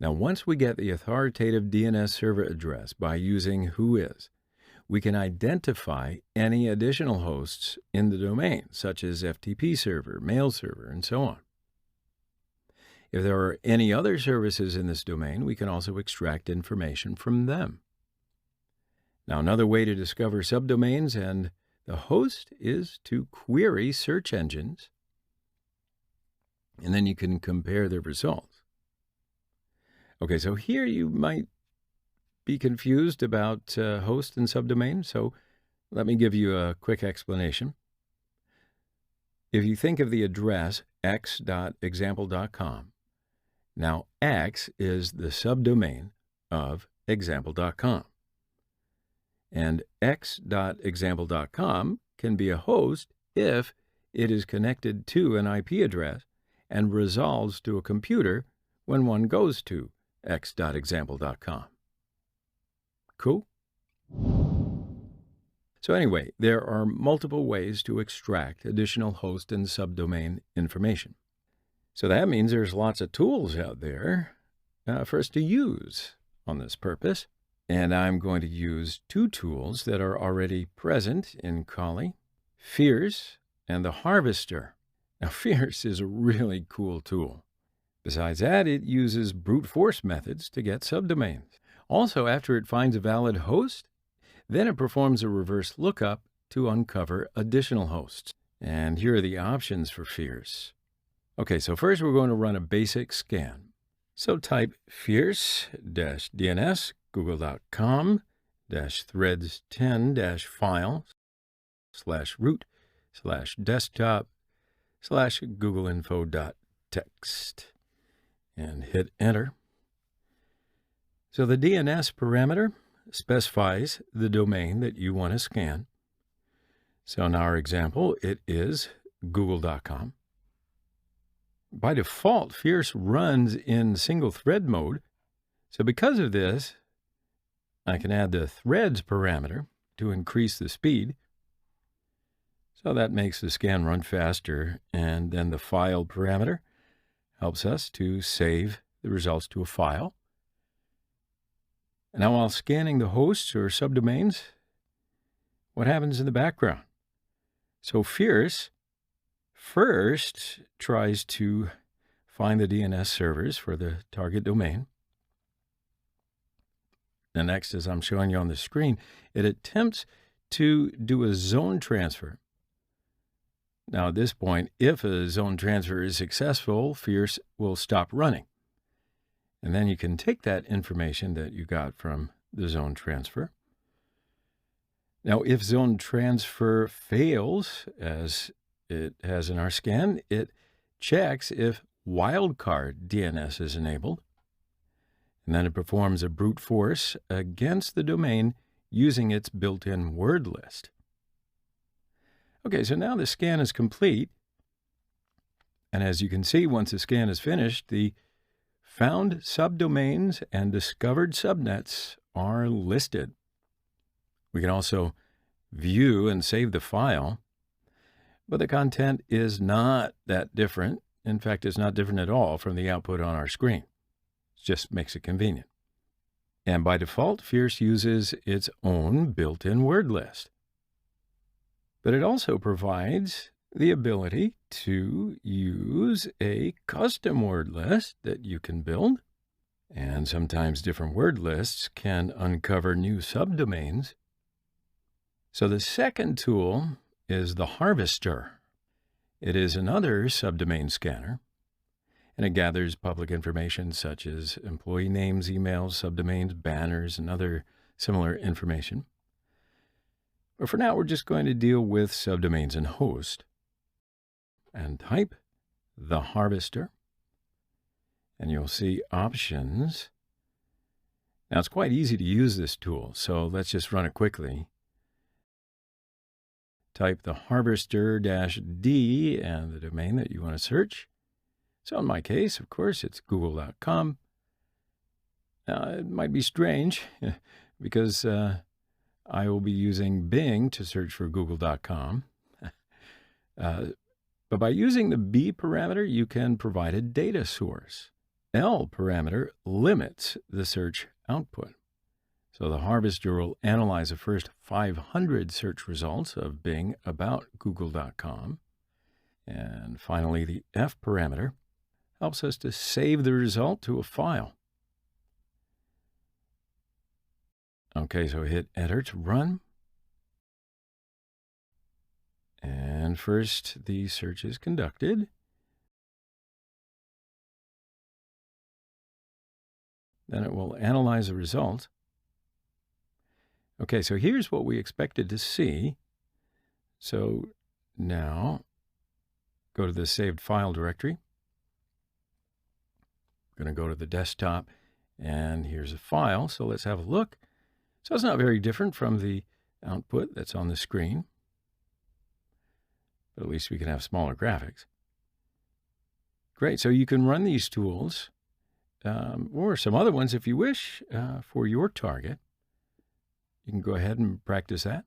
Now, once we get the authoritative DNS server address by using whois, we can identify any additional hosts in the domain, such as FTP server, mail server, and so on. If there are any other services in this domain, we can also extract information from them. Now, another way to discover subdomains and the host is to query search engines, and then you can compare the results. Okay, so here you might be confused about host and subdomain, so let me give you a quick explanation. If you think of the address x.example.com, now x is the subdomain of example.com. And x.example.com can be a host if it is connected to an IP address and resolves to a computer when one goes to x.example.com. Cool? So anyway, there are multiple ways to extract additional host and subdomain information. So that means there's lots of tools out there for us to use on this purpose. And I'm going to use two tools that are already present in Kali, Fierce and Theharvester. Now, Fierce is a really cool tool. Besides that, it uses brute force methods to get subdomains. Also, after it finds a valid host, then it performs a reverse lookup to uncover additional hosts. And here are the options for Fierce. Okay, so first we're going to run a basic scan. So type fierce-dns google.com/root/desktop/googleinfo.txt and hit enter. So the DNS parameter specifies the domain that you want to scan. So in our example, it is google.com. By default, Fierce runs in single thread mode. So because of this, I can add the threads parameter to increase the speed. So that makes the scan run faster. And then the file parameter helps us to save the results to a file. Now, while scanning the hosts or subdomains, what happens in the background? So Fierce first tries to find the DNS servers for the target domain. And next, as I'm showing you on the screen, it attempts to do a zone transfer. Now, at this point, if a zone transfer is successful, Fierce will stop running. And then you can take that information that you got from the zone transfer. Now, if zone transfer fails, as it has in our scan, it checks if wildcard DNS is enabled. And then it performs a brute force against the domain using its built-in word list. Okay, so now the scan is complete. And as you can see, once the scan is finished, the found subdomains and discovered subnets are listed. We can also view and save the file, but the content is not that different. In fact, it's not different at all from the output on our screen. It just makes it convenient. And by default, Fierce uses its own built-in word list. But it also provides the ability to use a custom word list that you can build. And sometimes different word lists can uncover new subdomains. So the second tool is the Theharvester. It is another subdomain scanner, and it gathers public information such as employee names, emails, subdomains, banners, and other similar information. But for now, we're just going to deal with subdomains and host. And type Theharvester, and you'll see options. Now, it's quite easy to use this tool, so let's just run it quickly. Type Theharvester-D and the domain that you want to search. So in my case, of course, it's google.com. It might be strange because I will be using Bing to search for google.com. But by using the B parameter, you can provide a data source. L parameter limits the search output. So the Harvester will analyze the first 500 search results of Bing about google.com. And finally, the F parameter helps us to save the result to a file. Okay, so hit Enter to run. And first, the search is conducted. Then it will analyze the result. Okay, so here's what we expected to see. So now, go to the saved file directory. I'm going to go to the desktop, and here's a file. So let's have a look. So it's not very different from the output that's on the screen, but at least we can have smaller graphics. Great, so you can run these tools or some other ones if you wish for your target. You can go ahead and practice that.